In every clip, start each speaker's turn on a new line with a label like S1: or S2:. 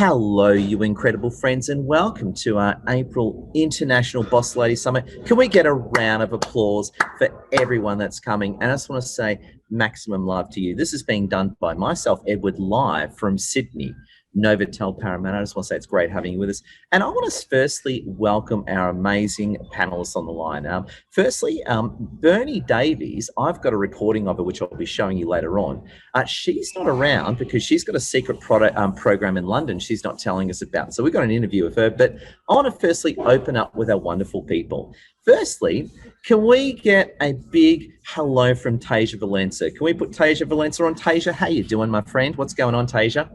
S1: Hello, you incredible friends, and welcome to our April International Boss Lady Summit. Can we get a round of applause for everyone that's coming? And I just want to say maximum love to you. This is being done by myself, Edward, live from Sydney, Novotel Parramatta. I just want to say it's great having you with us. And I want to firstly welcome our amazing panelists on the line. Firstly, Bernie Davies, I've got a recording of her, which I'll be showing you later on. She's not around because she's got a secret program in London she's not telling us about. So we've got an interview with her, but I want to firstly open up with our wonderful people. Firstly, can we get a big hello from Tasia Valenza? Can we put Tasia Valenza on? Tasia, how you doing, my friend? What's going on, Tasia?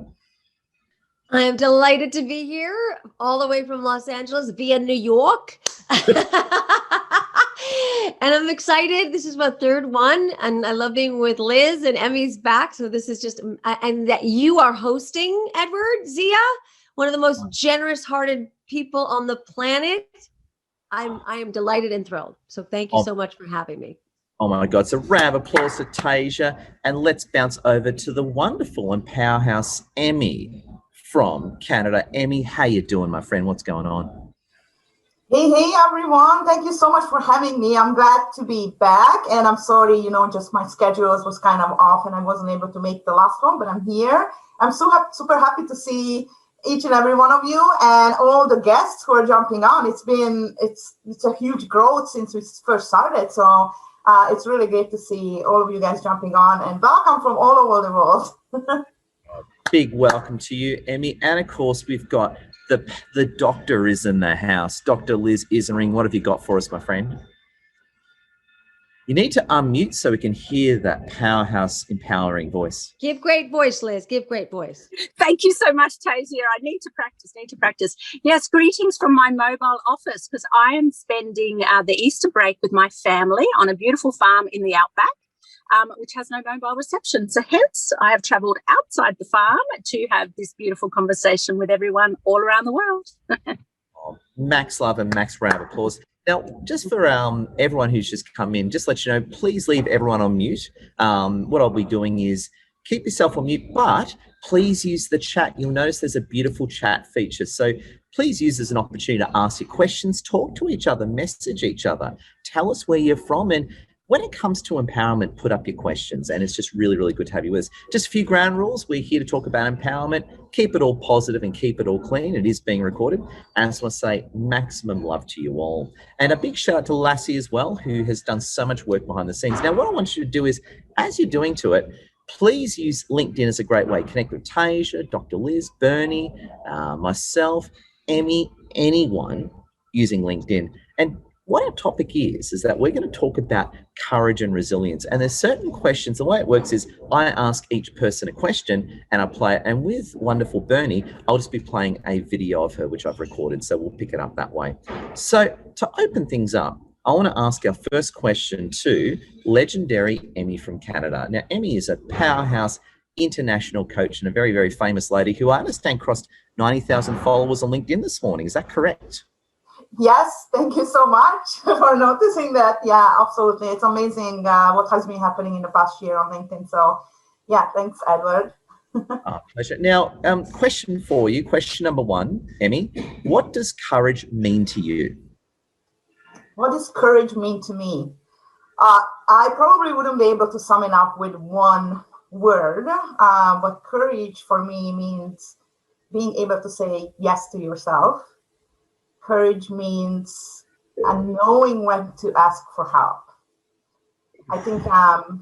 S2: I am delighted to be here all the way from Los Angeles via New York. And I'm excited. This is my third one, and I love being with Liz, and Emmy's back. So this is just, and that you are hosting, Edward, Zia, one of the most generous-hearted people on the planet. I am delighted and thrilled. So thank you so much for having me.
S1: Oh my God. So round of applause to Tasia, and let's bounce over to the wonderful and powerhouse Emmy from Canada. Emmy, how you doing, my friend? What's going on?
S3: Hey, everyone. Thank you so much for having me. I'm glad to be back. And I'm sorry, just my schedule was kind of off and I wasn't able to make the last one, but I'm here. I'm super happy to see each and every one of you and all the guests who are jumping on. It's a huge growth since we first started. So it's really great to see all of you guys jumping on, and welcome from all over the world.
S1: Big welcome to you, Emmy. And of course, we've got the doctor is in the house. Dr. Liz Isering, what have you got for us, my friend? You need to unmute so we can hear that powerhouse, empowering voice.
S2: Give great voice, Liz. Give great voice.
S4: Thank you so much, Tasia. I need to practice. Yes, greetings from my mobile office, because I am spending the Easter break with my family on a beautiful farm in the outback, which has no mobile reception. So hence, I have travelled outside the farm to have this beautiful conversation with everyone all around the world.
S1: Max love and max round of applause. Now, just for everyone who's just come in, just let you know, please leave everyone on mute. What I'll be doing is keep yourself on mute, but please use the chat. You'll notice there's a beautiful chat feature. So please use as an opportunity to ask your questions, talk to each other, message each other, tell us where you're from. And when it comes to empowerment, put up your questions, and it's just really, really good to have you with us. Just a few ground rules. We're here to talk about empowerment. Keep it all positive and keep it all clean. It is being recorded. And I just want to say maximum love to you all. And a big shout out to Lassie as well, who has done so much work behind the scenes. Now, what I want you to do is, as you're doing to it, please use LinkedIn as a great way. Connect with Tasia, Dr. Liz, Bernie, myself, Emmy, anyone using LinkedIn. And what our topic is that we're going to talk about courage and resilience. And there's certain questions. The way it works is I ask each person a question and I play it. And with wonderful Bernie, I'll just be playing a video of her, which I've recorded. So we'll pick it up that way. So to open things up, I want to ask our first question to legendary Emmy from Canada. Now, Emmy is a powerhouse international coach and a very, very famous lady who I understand crossed 90,000 followers on LinkedIn this morning. Is that correct?
S3: Yes, thank you so much for noticing that. Yeah, absolutely. It's amazing what has been happening in the past year on LinkedIn. So yeah, thanks, Edward.
S1: Pleasure. Now, question for you, question number one, Emmy, what does courage mean to you?
S3: What does courage mean to me? I probably wouldn't be able to sum it up with one word, but courage for me means being able to say yes to yourself. Courage means knowing when to ask for help. I think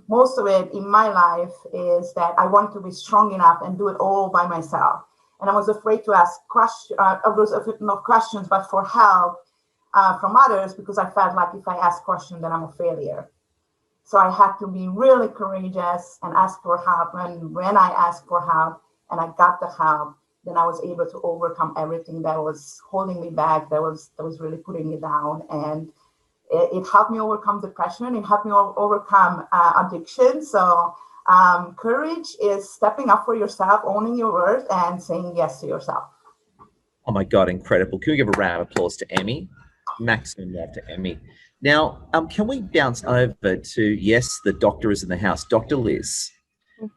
S3: most of it in my life is that I want to be strong enough and do it all by myself. And I was afraid to ask questions, not questions, but for help from others, because I felt like if I ask questions, then I'm a failure. So I had to be really courageous and ask for help. And when I asked for help and I got the help, then I was able to overcome everything that was holding me back, that was really putting me down. And it helped me overcome depression. It helped me overcome addiction. So courage is stepping up for yourself, owning your worth, and saying yes to yourself.
S1: Oh my God, incredible. Can we give a round of applause to Emmy? Maximum love to Emmy. Now, can we bounce over to, yes, the doctor is in the house, Dr. Liz.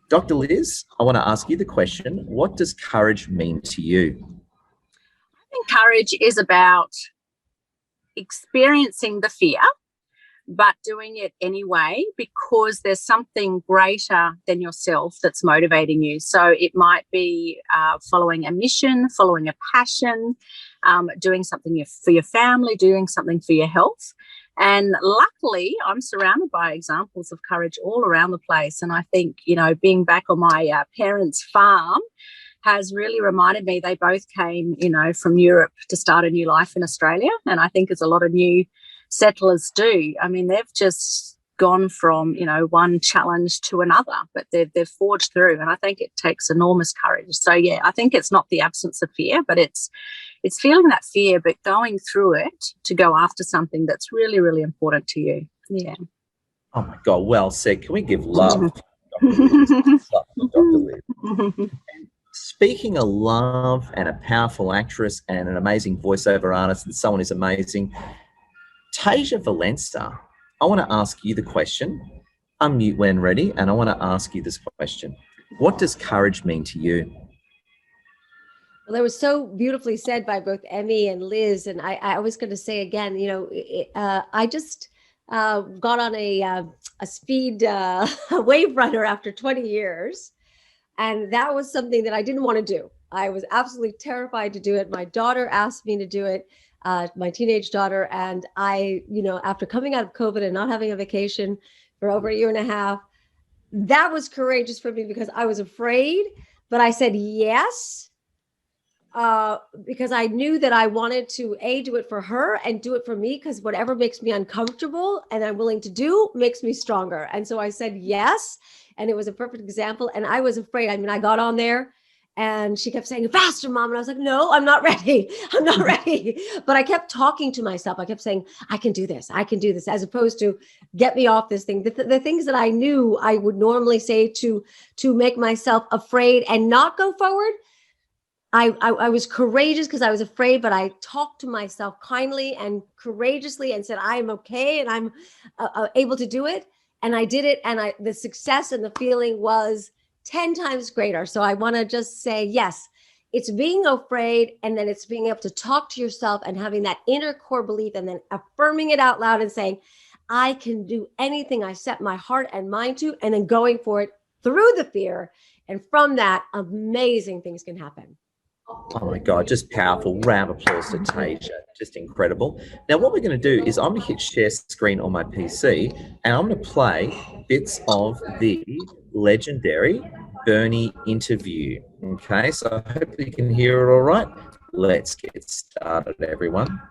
S1: Dr. Liz, I want to ask you the question, what does courage mean to you?
S4: I think courage is about experiencing the fear, but doing it anyway because there's something greater than yourself that's motivating you. So it might be following a mission, following a passion, doing something for your family, doing something for your health. And luckily, I'm surrounded by examples of courage all around the place. And I think, being back on my parents' farm has really reminded me they both came, from Europe to start a new life in Australia. And I think as a lot of new settlers do, I mean, they've just gone from, one challenge to another, but they've forged through. And I think it takes enormous courage. So, yeah, I think it's not the absence of fear, but it's feeling that fear, but going through it to go after something that's really, really important to you. Yeah.
S1: Oh, my God. Well said. Can we give love to Dr. Liz? Speaking of love and a powerful actress and an amazing voiceover artist and someone who's amazing, Tasia Valenza, I want to ask you the question. Unmute when ready, and I want to ask you this question. What does courage mean to you?
S2: Well, that was so beautifully said by both Emmy and Liz. And I was going to say again, I just got on a speed wave runner after 20 years. And that was something that I didn't want to do. I was absolutely terrified to do it. My daughter asked me to do it, my teenage daughter. And I, after coming out of COVID and not having a vacation for over a year and a half, that was courageous for me because I was afraid, but I said yes. Because I knew that I wanted to do it for her and do it for me, because whatever makes me uncomfortable and I'm willing to do makes me stronger. And so I said yes, and it was a perfect example. And I was afraid. I mean, I got on there and she kept saying, faster, Mom. And I was like, no, I'm not ready. I'm not ready. But I kept talking to myself. I kept saying, I can do this. I can do this, as opposed to get me off this thing. The things that I knew I would normally say to make myself afraid and not go forward, I was courageous because I was afraid, but I talked to myself kindly and courageously and said, I am okay and I'm able to do it. And I did it. And the success and the feeling was 10 times greater. So I want to just say, yes, it's being afraid, and then it's being able to talk to yourself and having that inner core belief and then affirming it out loud and saying, I can do anything I set my heart and mind to, and then going for it through the fear. And from that, amazing things can happen.
S1: Oh my God, just powerful. Round of applause to Tasia. Just incredible. Now, what we're going to do is I'm going to hit share screen on my PC and I'm going to play bits of the legendary Bernie interview. Okay, so I hope you can hear it all right. Let's get started, everyone.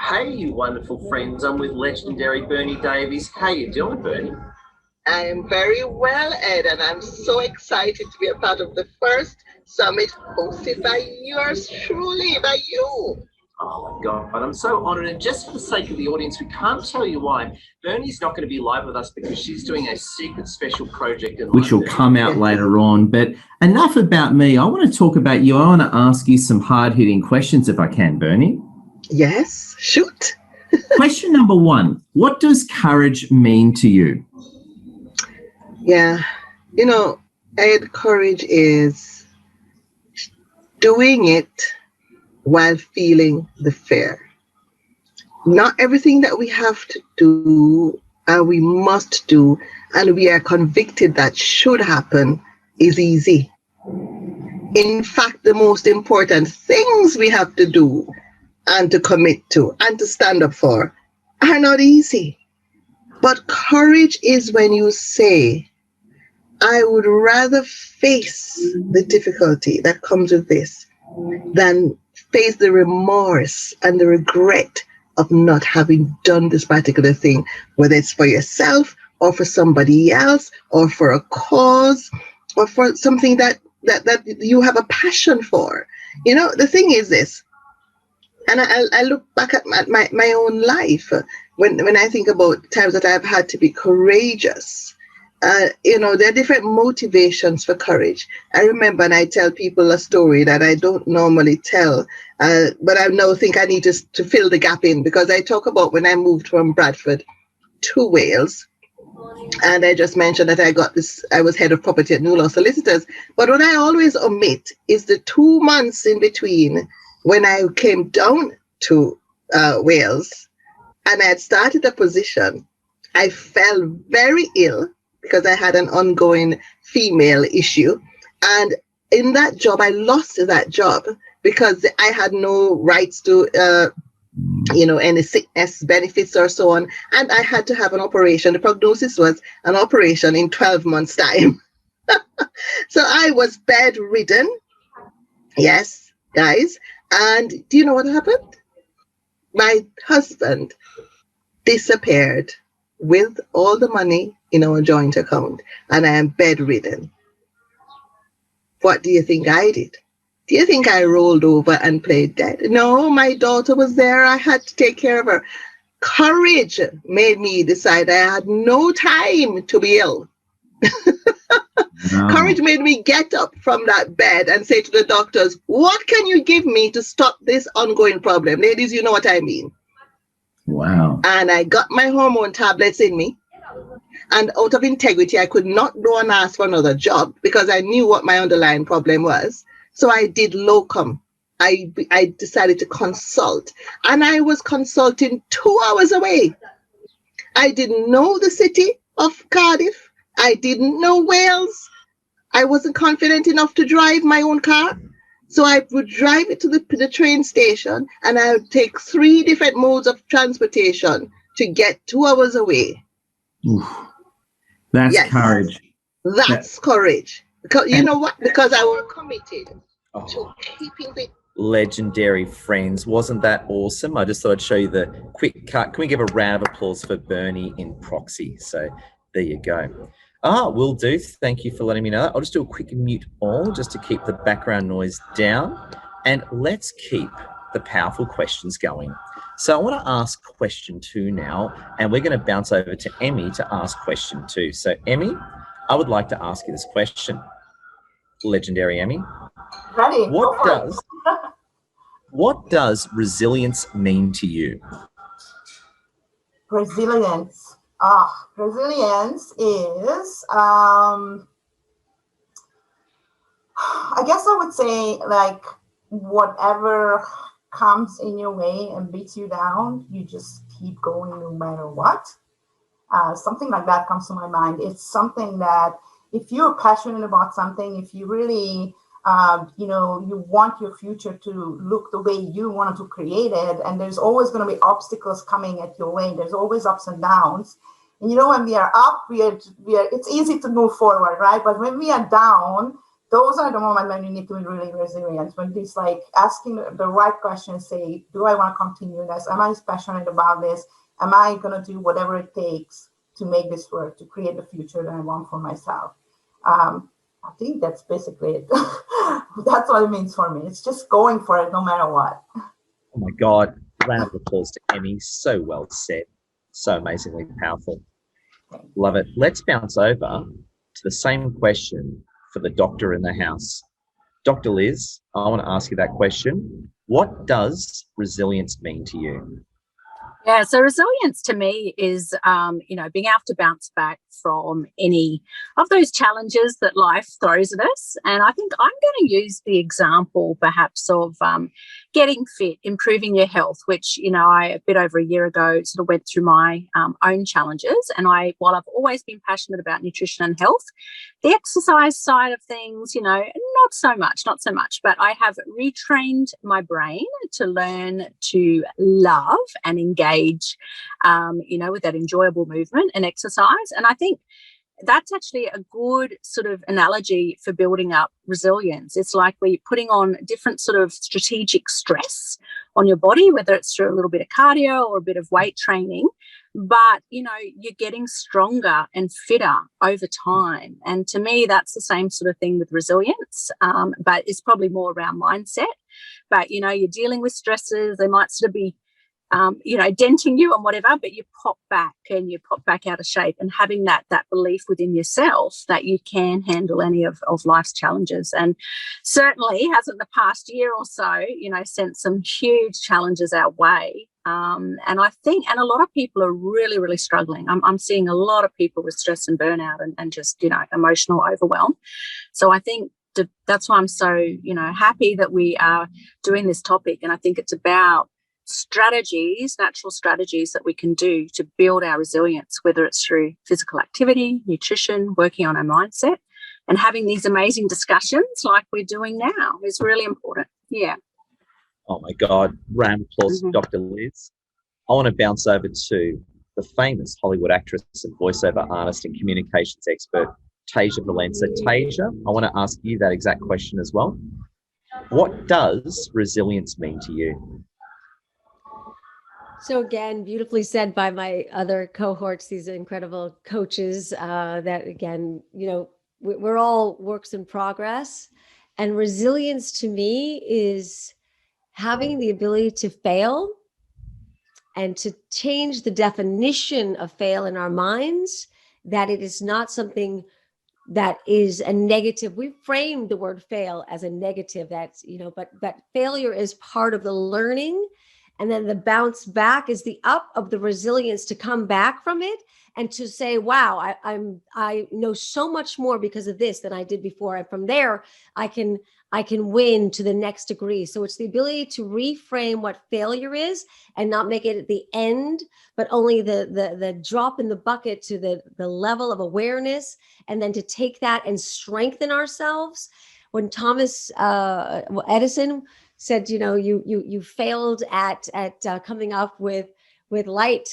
S1: Hey, you wonderful friends. I'm with legendary Bernie Davies. How you doing, Bernie?
S5: I am very well, Ed, and I'm so excited to be a part of the first summit hosted by yours truly, by you.
S1: Oh my God, I'm so honored. And just for the sake of the audience, we can't tell you why. Bernie's not going to be live with us because she's doing a secret special project. Which will come out later on. But enough about me. I want to talk about you. I want to ask you some hard-hitting questions if I can, Bernie.
S5: Yes, shoot.
S1: Question number one, what does courage mean to you?
S5: Yeah, Ed, courage is doing it while feeling the fear. Not everything that we have to do and we must do and we are convicted that should happen is easy. In fact, the most important things we have to do and to commit to and to stand up for are not easy. But courage is when you say, I would rather face the difficulty that comes with this than face the remorse and the regret of not having done this particular thing, whether it's for yourself or for somebody else or for a cause or for something that you have a passion for. The thing is this, and I look back at my own life when I think about times that I've had to be courageous. There are different motivations for courage. I remember, and I tell people a story that I don't normally tell, but I now think I need to fill the gap in, because I talk about when I moved from Bradford to Wales, And I just mentioned that I was head of property at New Law Solicitors. But what I always omit is the 2 months in between when I came down to Wales and I had started a position. I fell very ill because I had an ongoing female issue. And in that job, I lost that job because I had no rights to any sickness benefits or so on. And I had to have an operation. The prognosis was an operation in 12 months' time. So I was bedridden. Yes, guys. And do you know what happened? My husband disappeared with all the money in our joint account, and I am bedridden. What do you think I did? Do you think I rolled over and played dead? No, my daughter was there. I had to take care of her. Courage made me decide I had no time to be ill. No. Courage made me get up from that bed and say to the doctors, what can you give me to stop this ongoing problem? Ladies, you know what I mean.
S6: Wow.
S5: And I got my hormone tablets in me. And out of integrity, I could not go and ask for another job because I knew what my underlying problem was. So I did locum. I decided to consult. And I was consulting 2 hours away. I didn't know the city of Cardiff. I didn't know Wales. I wasn't confident enough to drive my own car. So I would drive it to the train station and I would take 3 different modes of transportation to get 2 hours away.
S6: Oof. That's courage.
S5: That's courage. Because you know what? Because I was committed to keeping the
S1: legendary friends. Wasn't that awesome? I just thought I'd show you the quick cut. Can we give a round of applause for Bernie in proxy? So there you go. Will do. Thank you for letting me know that. I'll just do a quick mute all just to keep the background noise down. And let's keep the powerful questions going. So I want to ask question 2 now, and we're going to bounce over to Emmy to ask question 2. So Emmy, I would like to ask you this question. Legendary Emmy.
S3: Ready.
S1: What does resilience mean to you?
S3: Resilience. Resilience is, I guess I would say, like, whatever comes in your way and beats you down, you just keep going no matter what. Something like that comes to my mind. It's something that if you're passionate about something, if you really, you want your future to look the way you wanted to create it, and there's always going to be obstacles coming at your way. There's always ups and downs. And when we are up, we are. It's easy to move forward, right? But when we are down, those are the moments when you need to be really resilient. When it's like asking the right questions, say, do I want to continue this? Am I passionate about this? Am I going to do whatever it takes to make this work, to create the future that I want for myself? I think that's basically it. That's what it means for me. It's just going for it no matter what.
S1: Oh my God. Round of applause to Emmy. So well said. So amazingly powerful. Love it. Let's bounce over to the same question for the doctor in the house. Dr. Liz, I want to ask you that question. What does resilience mean to you?
S4: Yeah, so resilience to me is, being able to bounce back from any of those challenges that life throws at us. And I think I'm going to use the example perhaps of getting fit, improving your health, which, I a bit over a year ago sort of went through my own challenges. And while I've always been passionate about nutrition and health, the exercise side of things, not so much, but I have retrained my brain to learn to love and engage, with that enjoyable movement and exercise. And I think that's actually a good sort of analogy for building up resilience. It's like we're putting on different sort of strategic stress on your body, whether it's through a little bit of cardio or a bit of weight training, but, you're getting stronger and fitter over time. And to me, that's the same sort of thing with resilience, but it's probably more around mindset. But, you're dealing with stresses. They might sort of be denting you and whatever, but you pop back out of shape, and having that belief within yourself that you can handle any of life's challenges. And certainly hasn't the past year or so, sent some huge challenges our way. And I think, and a lot of people are really, really struggling. I'm seeing a lot of people with stress and burnout and just, emotional overwhelm. So I think that's why I'm so, happy that we are doing this topic. And I think it's about strategies, natural strategies that we can do to build our resilience, whether it's through physical activity, nutrition, working on our mindset, and having these amazing discussions like we're doing now is really important. Yeah.
S1: Oh my God. Round of applause, Dr. Liz. I want to bounce over to the famous Hollywood actress and voiceover artist and communications expert, Tasia Valenza. Tasia, I want to ask you that exact question as well. What does resilience mean to you?
S2: So again, beautifully said by my other cohorts, these incredible coaches, that again, we're all works in progress. And resilience to me is having the ability to fail and to change the definition of fail in our minds, that it is not something that is a negative. We framed the word fail as a negative, that's, but failure is part of the learning. And then the bounce back is the up of the resilience to come back from it and to say, wow, I know so much more because of this than I did before. And from there, I can win to the next degree. So it's the ability to reframe what failure is and not make it at the end, but only the drop in the bucket to the level of awareness, and then to take that and strengthen ourselves. When Thomas Edison said, you failed at coming up with light,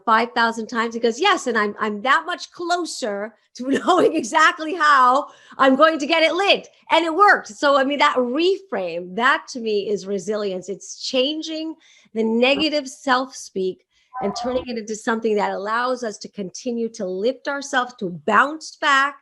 S2: 5,000 times. He goes, yes, and I'm that much closer to knowing exactly how I'm going to get it lit, and it worked. So I mean, that reframe, that to me is resilience. It's changing the negative self-speak and turning it into something that allows us to continue to lift ourselves, to bounce back,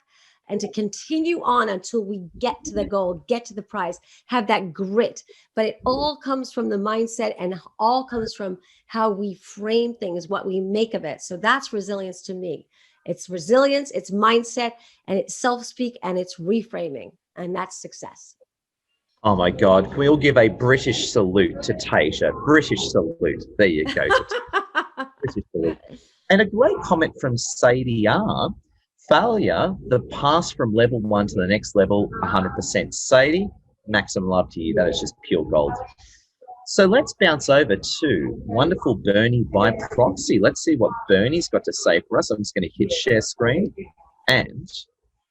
S2: and to continue on until we get to the goal, get to the prize, have that grit. But it all comes from the mindset, and all comes from how we frame things, what we make of it. So that's resilience to me. It's resilience, it's mindset, and it's self-speak, and it's reframing. And that's success.
S1: Oh my God. Can we all give a British salute to Tasia? British salute. There you go. British salute. And a great comment from Sadie R. Failure, the pass from level 1 to the next level, 100%. Sadie, maximum love to you. That is just pure gold. So let's bounce over to wonderful Bernie by proxy. Let's see what Bernie's got to say for us. I'm just going to hit share screen. And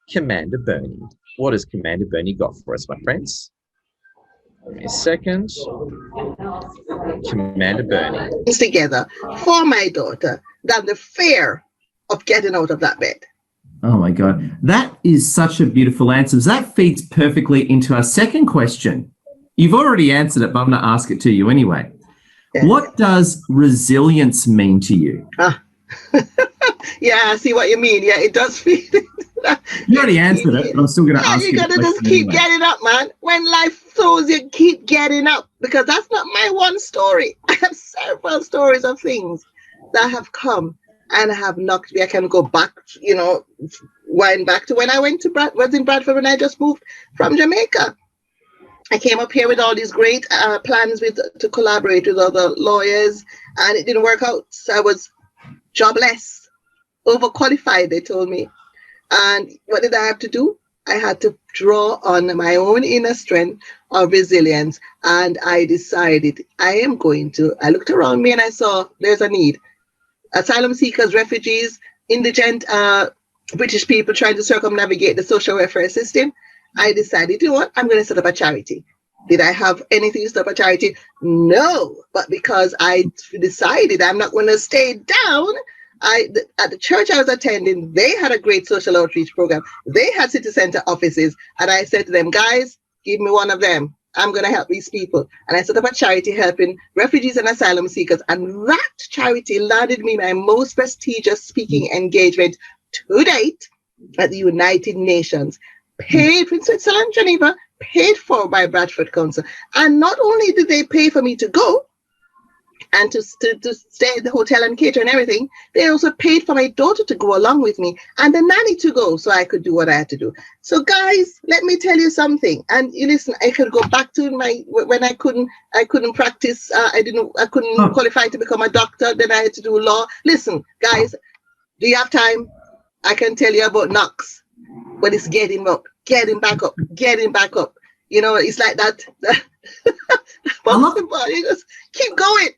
S1: Commander Bernie. What has Commander Bernie got for us, my friends? Give me a second. Commander Bernie.
S5: Together for my daughter than the fear of getting out of that bed.
S6: Oh my God. That is such a beautiful answer. That feeds perfectly into our second question. You've already answered it, but I'm going to ask it to you anyway. Yes. What does resilience mean to you?
S5: Yeah, I see what you mean. Yeah, it does feed.
S6: You already answered it, but I'm still going to ask you.
S5: You got to just keep getting up, man. When life throws you, keep getting up, because that's not my one story. I have several stories of things that have come and have knocked me. I can go back, wind back to when I was in Bradford when I just moved from Jamaica. I came up here with all these great plans to collaborate with other lawyers, and it didn't work out. So I was jobless, overqualified, they told me. And what did I have to do? I had to draw on my own inner strength of resilience. And I decided I looked around me and I saw there's a need. Asylum seekers, refugees, indigent British people trying to circumnavigate the social welfare system. I decided, you know what, I'm going to set up a charity. Did I have anything to set up a charity? No, but because I decided I'm not going to stay down, at the church I was attending, they had a great social outreach program. They had city center offices, and I said to them, guys, give me one of them. I'm going to help these people. And I set up a charity helping refugees and asylum seekers. And that charity landed me my most prestigious speaking engagement to date at the United Nations, paid in Switzerland, Geneva, paid for by Bradford Council. And not only did they pay for me to go, and to stay at the hotel and cater and everything. They also paid for my daughter to go along with me and the nanny to go so I could do what I had to do. So guys, let me tell you something. And you listen, I could go back to when I couldn't practice. I couldn't qualify to become a doctor. Then I had to do law. Listen, guys, do you have time? I can tell you about knocks, but it's getting back up. You know, it's like that. You just keep going.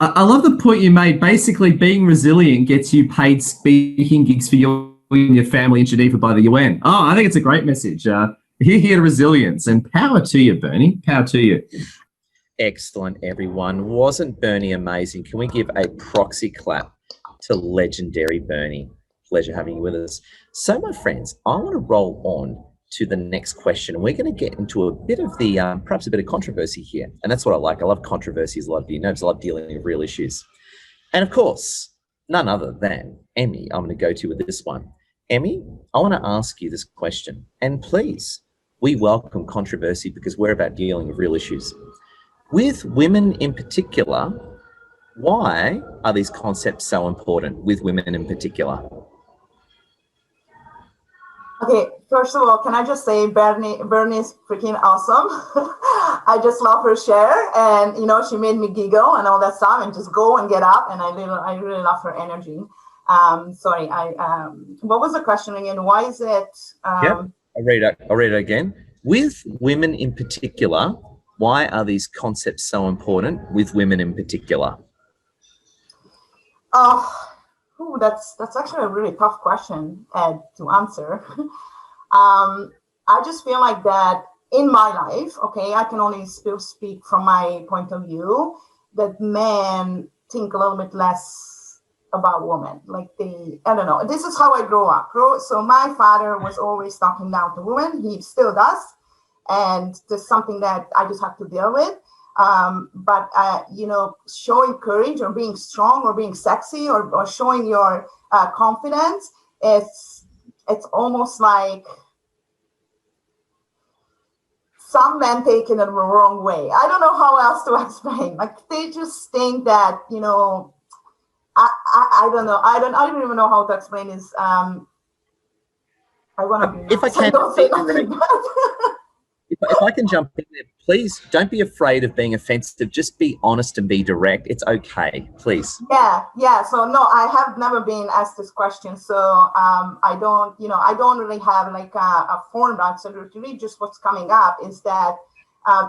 S6: I love the point you made. Basically, being resilient gets you paid speaking gigs for you and your family in Geneva by the UN. Oh, I think it's a great message. Here, resilience, and power to you, Bernie. Power to you.
S1: Excellent, everyone. Wasn't Bernie amazing? Can we give a proxy clap to legendary Bernie? Pleasure having you with us. So, my friends, I want to roll on to the next question. We're going to get into a bit of the, perhaps a bit of controversy here. And that's what I like. I love controversies. A lot of you know, I love dealing with real issues. And of course, none other than Emmy, I'm going to go to with this one. Emmy, I want to ask you this question. And please, we welcome controversy because we're about dealing with real issues. With women in particular, why are these concepts so important with women in particular?
S3: Okay, first of all, can I just say Bernie's freaking awesome. I just love her share, and you know, she made me giggle and all that stuff, and just go and get up, and I really love her energy. Sorry, what was the question again? Why is it?
S1: I'll read it again. With women in particular, why are these concepts so important with women in particular?
S3: That's actually a really tough question, Ed, to answer. I just feel like that in my life, okay, I can only still speak from my point of view, that men think a little bit less about women. Like I don't know, this is how I grew up. So my father was always talking down to women. He still does. And there's something that I just have to deal with. But you know, showing courage or being strong or being sexy or showing your confidence, it's almost like some men take it in the wrong way. I don't know how else to explain. Like they just think that, you know, I don't know. I don't even know how to explain this. I want to be.
S1: If I can,
S3: don't say nothing.
S1: If I can jump in there, please don't be afraid of being offensive. Just be honest and be direct. It's okay, please.
S3: Yeah. So no, I have never been asked this question. So I don't really have like a formed answer. Really, just what's coming up is that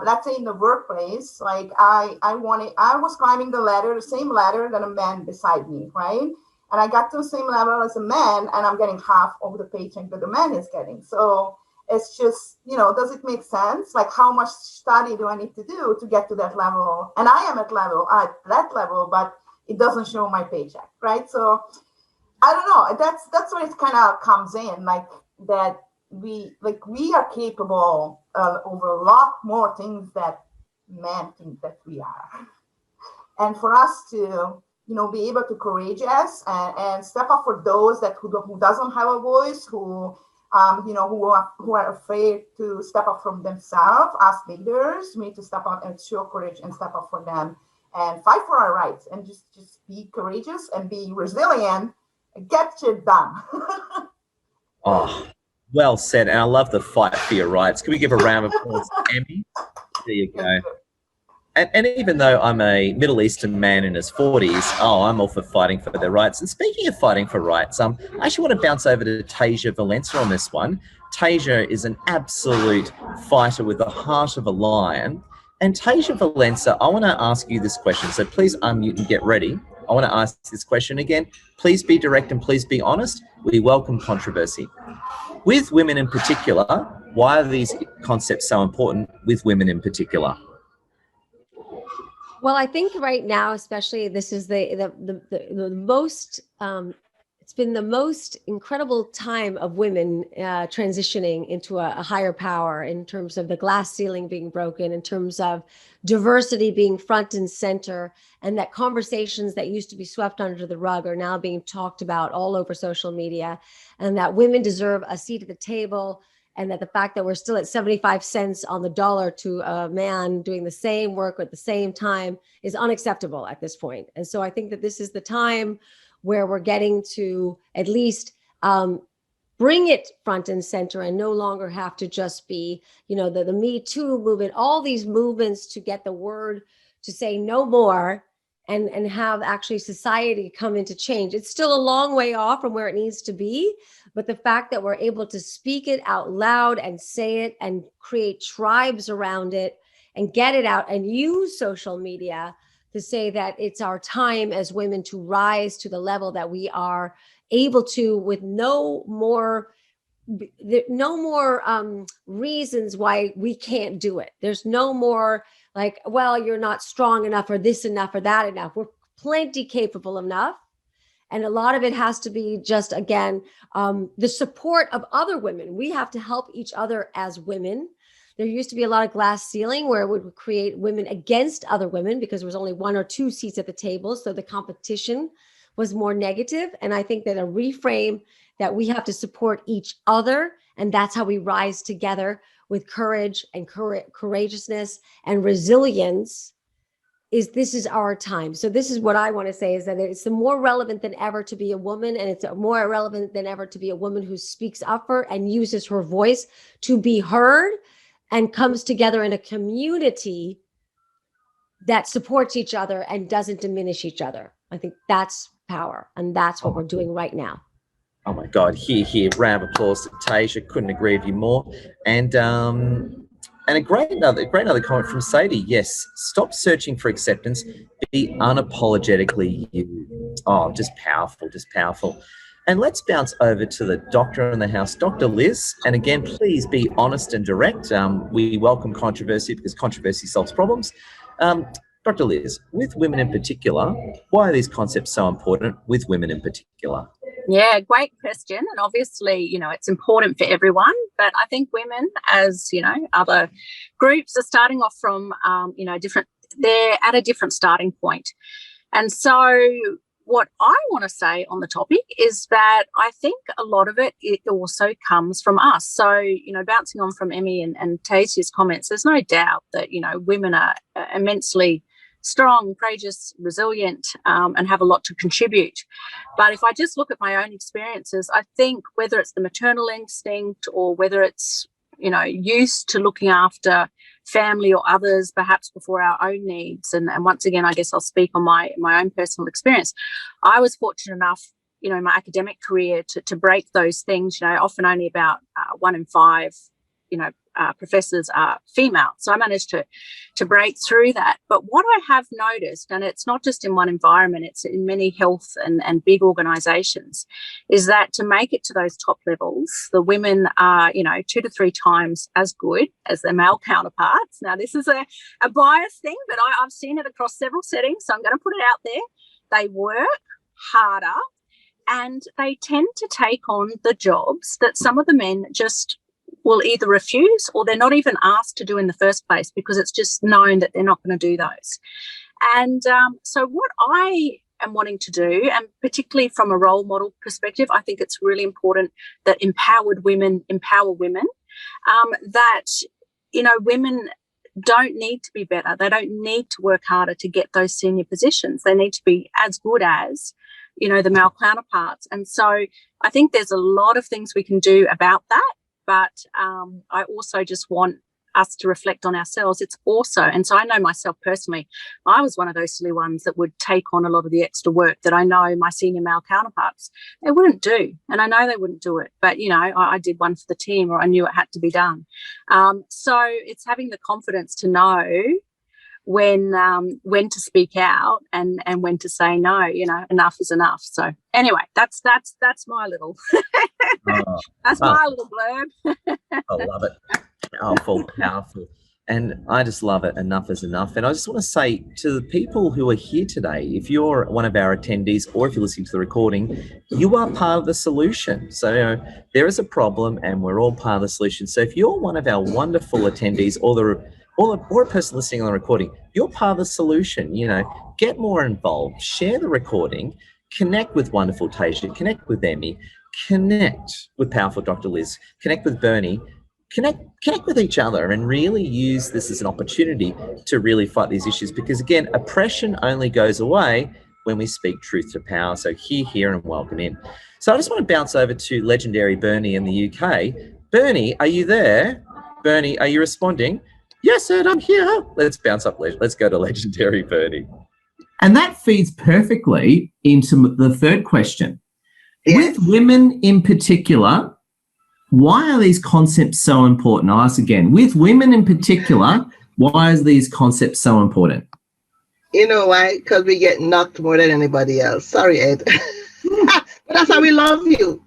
S3: let's say in the workplace, like I was climbing the same ladder that a man beside me, right? And I got to the same level as a man, and I'm getting half of the paycheck that the man is getting. So it's just, you know, does it make sense? Like, how much study do I need to do to get to that level? And I am at that level, but it doesn't show my paycheck, right? So I don't know. That's where it kind of comes in, like that we are capable over a lot more things that men think that we are. And for us to, you know, be able to courageous and step up for those who doesn't have a voice, who who are afraid to step up from themselves as leaders. We need to step up and show courage and step up for them and fight for our rights and just be courageous and be resilient and get shit done.
S1: Oh, well said. And I love the fight for your rights. Can we give a round of applause to Emmy? There you go. And even though I'm a Middle Eastern man in his 40s, I'm all for fighting for their rights. And speaking of fighting for rights, I actually want to bounce over to Tasia Valencia on this one. Tasia is an absolute fighter with the heart of a lion. And Tasia Valencia, I want to ask you this question. So please unmute and get ready. I want to ask this question again. Please be direct and please be honest. We welcome controversy. With women in particular, why are these concepts so important with women in particular?
S2: Well, I think right now, especially, this is the most, it's been the most incredible time of women transitioning into a higher power in terms of the glass ceiling being broken, in terms of diversity being front and center, and that conversations that used to be swept under the rug are now being talked about all over social media, and that women deserve a seat at the table and that the fact that we're still at 75 cents on the dollar to a man doing the same work at the same time is unacceptable at this point. And so I think that this is the time where we're getting to at least bring it front and center and no longer have to just be, the Me Too movement, all these movements to get the word to say no more and have actually society come into change. It's still a long way off from where it needs to be, but the fact that we're able to speak it out loud and say it and create tribes around it and get it out and use social media to say that it's our time as women to rise to the level that we are able to, with no more reasons why we can't do it. There's no more like, well, you're not strong enough or this enough or that enough. We're plenty capable enough. And a lot of it has to be just, again, the support of other women. We have to help each other as women. There used to be a lot of glass ceiling where it would create women against other women because there was only 1 or 2 seats at the table. So the competition was more negative. And I think that a reframe that we have to support each other. And that's how we rise together with courage and courageousness and resilience. This is our time. So this is what I want to say, is that it's more relevant than ever to be a woman, and it's more relevant than ever to be a woman who speaks up for and uses her voice to be heard and comes together in a community that supports each other and doesn't diminish each other. I think that's power, and that's what we're doing right now.
S1: Oh my God! Here! Round of applause to Tasia. Couldn't agree with you more. And a great another comment from Sadie. Yes, stop searching for acceptance. Be unapologetically you. Oh, just powerful, just powerful. And let's bounce over to the doctor in the house, Dr. Liz. And again, please be honest and direct. We welcome controversy because controversy solves problems. Dr. Liz, with women in particular, why are these concepts so important with women in particular?
S4: Yeah, great question. And obviously, it's important for everyone, but I think women, as, other groups, are starting off from, they're at a different starting point. And so what I want to say on the topic is that I think a lot of it also comes from us. So, bouncing on from Emmy and Tasia's comments, there's no doubt that, women are immensely strong, courageous, resilient, and have a lot to contribute. But if I just look at my own experiences, I think whether it's the maternal instinct or whether it's, used to looking after family or others, perhaps before our own needs. And once again, I guess I'll speak on my own personal experience. I was fortunate enough, in my academic career to break those things. Often only about 1 in 5, professors are female. So I managed to break through that. But what I have noticed, and it's not just in one environment, it's in many health and big organizations, is that to make it to those top levels, the women are, 2 to 3 times as good as their male counterparts. Now, this is a biased thing, but I've seen it across several settings, so I'm going to put it out there. They work harder and they tend to take on the jobs that some of the men just will either refuse or they're not even asked to do in the first place because it's just known that they're not going to do those. And so what I am wanting to do, and particularly from a role model perspective, I think it's really important that empowered women empower women, that, women don't need to be better. They don't need to work harder to get those senior positions. They need to be as good as, the male counterparts. And so I think there's a lot of things we can do about that. But I also just want us to reflect on ourselves. It's also, and so I know myself personally, I was one of those silly ones that would take on a lot of the extra work that I know my senior male counterparts, they wouldn't do. And I know they wouldn't do it, but, I did one for the team, or I knew it had to be done. So it's having the confidence to know when to speak out and when to say no. Enough is enough. So anyway, that's my little that's my little blurb.
S1: I love it. Powerful. And I just love it. Enough is enough. And I just want to say to the people who are here today, if you're one of our attendees or if you're listening to the recording, you are part of the solution. So there is a problem and we're all part of the solution. So if you're one of our wonderful attendees or a person listening on the recording, you're part of the solution. Get more involved, share the recording, connect with wonderful Tasia, connect with Emmy, connect with powerful Dr. Liz, connect with Bernie. connect with each other and really use this as an opportunity to really fight these issues, because again, oppression only goes away when we speak truth to power. So hear and welcome in. So I just want to bounce over to legendary Bernie in the UK. Bernie, are you there? Bernie, are you responding? Yes, Ed, I'm here. Let's bounce up. Let's go to legendary Bernie.
S6: And that feeds perfectly into the third question.
S5: Yes.
S6: With women in particular, why are these concepts so important? I'll ask again. With women in particular, why are these concepts so important?
S5: You know why? Because we get knocked more than anybody else. Sorry, Ed. But that's how we love you.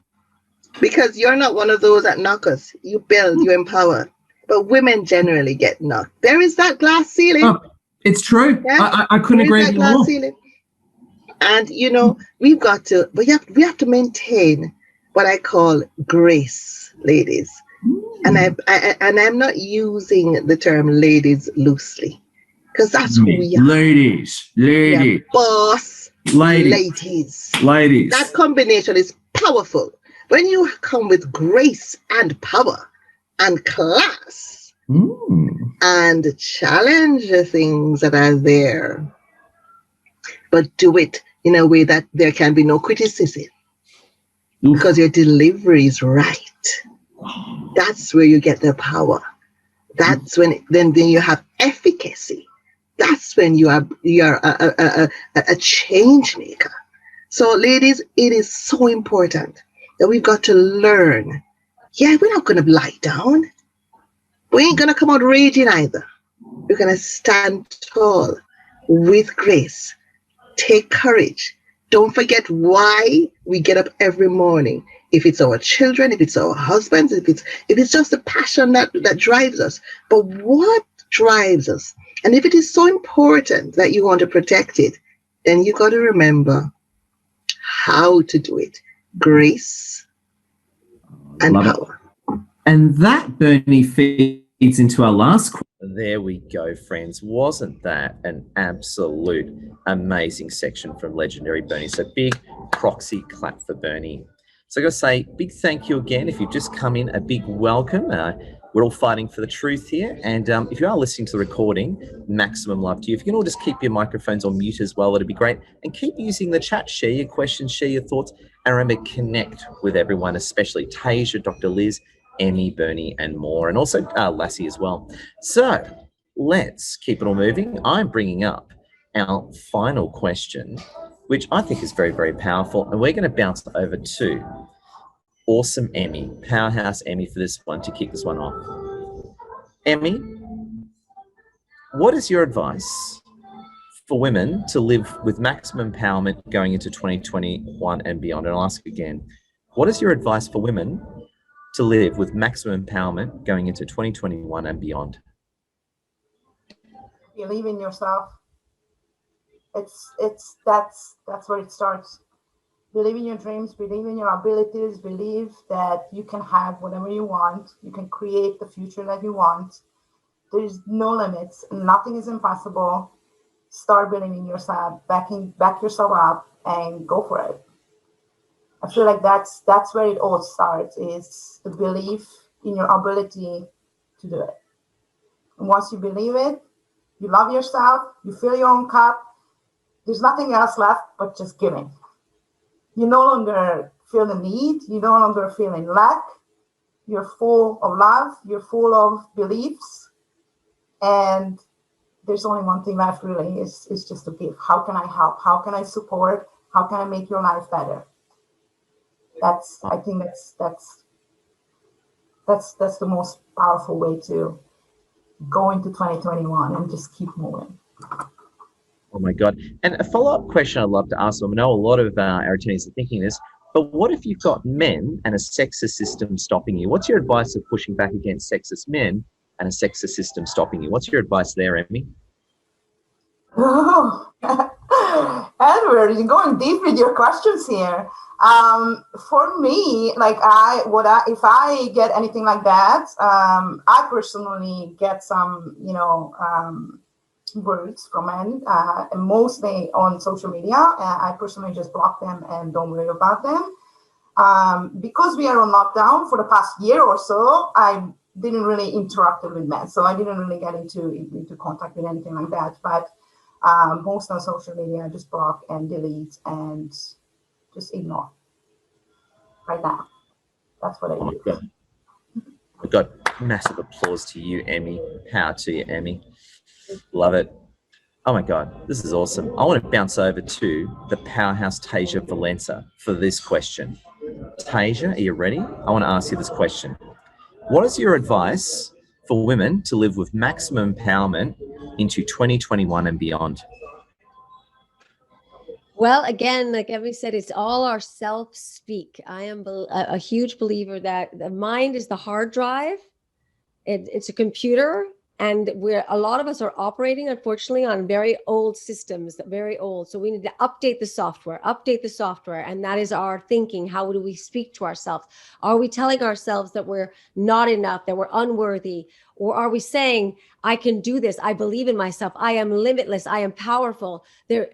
S5: Because you're not one of those that knock us. You build, you empower. But women generally get knocked. There is that glass ceiling.
S6: Oh, it's true.
S5: Yeah?
S6: I couldn't agree with you more.
S5: Ceiling. And, you know, we have to maintain what I call grace, ladies. And I'm not using the term ladies loosely, because that's who we are.
S6: Ladies.
S5: Yeah, boss, ladies. That combination is powerful. When you come with grace and power and class and challenge the things that are there, but do it in a way that there can be no criticism. Because your delivery is right. That's where you get the power. That's when then you have efficacy. That's when you are a change maker. So, ladies, it is so important that we've got to learn. Yeah, we're not going to lie down. We ain't going to come out raging either. We're going to stand tall with grace. Take courage. Don't forget why we get up every morning. If it's our children, if it's our husbands, if it's just the passion that drives us. But what drives us? And if it is so important that you want to protect it, then you got to remember how to do it. Grace and power.
S6: And that, Bernie, feeds into our last question.
S1: There we go, friends. Wasn't that an absolute amazing section from legendary Bernie? So big proxy clap for Bernie. So I got to say, big thank you again. If you've just come in, a big welcome. We're all fighting for the truth here. And if you are listening to the recording, maximum love to you. If you can all just keep your microphones on mute as well, that'd be great. And keep using the chat. Share your questions, share your thoughts. And remember, connect with everyone, especially Tasia, Dr. Liz, Emmy, Bernie, and more, and also Lassie as well. So let's keep it all moving. I'm bringing up our final question, which I think is very, very powerful, and we're going to bounce over to awesome Emmy, powerhouse Emmy, for this one, to kick this one off. Emmy, what is your advice for women to live with maximum empowerment going into 2021 and beyond? And I'll ask again, what is your advice for women to live with maximum empowerment going into 2021 and beyond?
S3: Believe in yourself. That's where it starts. Believe in your dreams, believe in your abilities, believe that you can have whatever you want. You can create the future that you want. There's no limits. Nothing is impossible. Start believing in yourself, back yourself up, and go for it. I feel like that's where it all starts, is the belief in your ability to do it. And once you believe it, you love yourself, you fill your own cup, there's nothing else left but just giving. You no longer feel the need, you no longer feel in lack, you're full of love, you're full of beliefs, and there's only one thing left really, is just to give. How can I help? How can I support? How can I make your life better? I think that's the most powerful way to go into 2021 and just keep moving.
S1: Oh my God. And a follow-up question I'd love to ask them. I know a lot of our attendees are thinking this, but what if you've got men and a sexist system stopping you? What's your advice of pushing back against sexist men and a sexist system stopping you? What's your advice there, Emmy?
S3: Oh, Edward, you're going deep with your questions here. For me, like if I get anything like that, I personally get some, words from men, and mostly on social media. I personally just block them and don't worry about them. Because we are on lockdown for the past year or so, I didn't really interact with men, so I didn't really get into contact with anything like that. But most on social media, I just block and delete and just ignore. Right now, that's what I do.
S1: We've got massive applause to you, Emmy. Power to you, Emmy. Love it. Oh my God, this is awesome. I want to bounce over to the powerhouse Tasia Valenza for this question. Tasia, are you ready? I want to ask you this question. What is your advice for women to live with maximum empowerment into 2021 and beyond?
S2: Well, again, like Emmy said, it's all our self-speak. I am a huge believer that the mind is the hard drive. It's a computer, and a lot of us are operating, unfortunately, on very old systems, very old. So we need to update the software, and that is our thinking. How do we speak to ourselves? Are we telling ourselves that we're not enough, that we're unworthy? Or are we saying, I can do this, I believe in myself, I am limitless, I am powerful. The